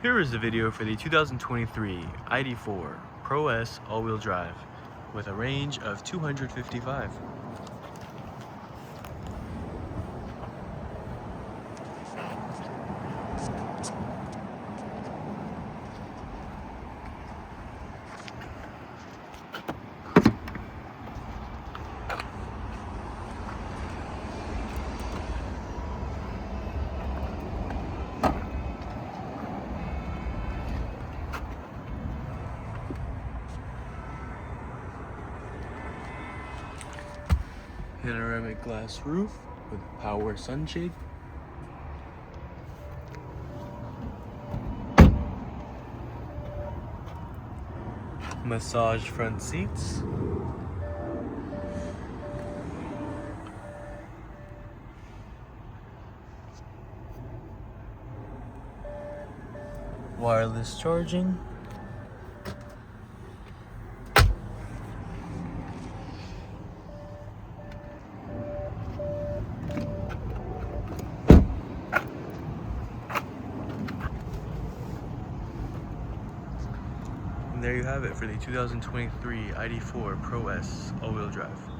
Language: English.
Here is the video for the 2023 ID.4 Pro S all-wheel drive with a range of 255. Panoramic glass roof with power sunshade. Massage front seats. Wireless charging. And there you have it for the 2023 ID.4 Pro S all-wheel drive.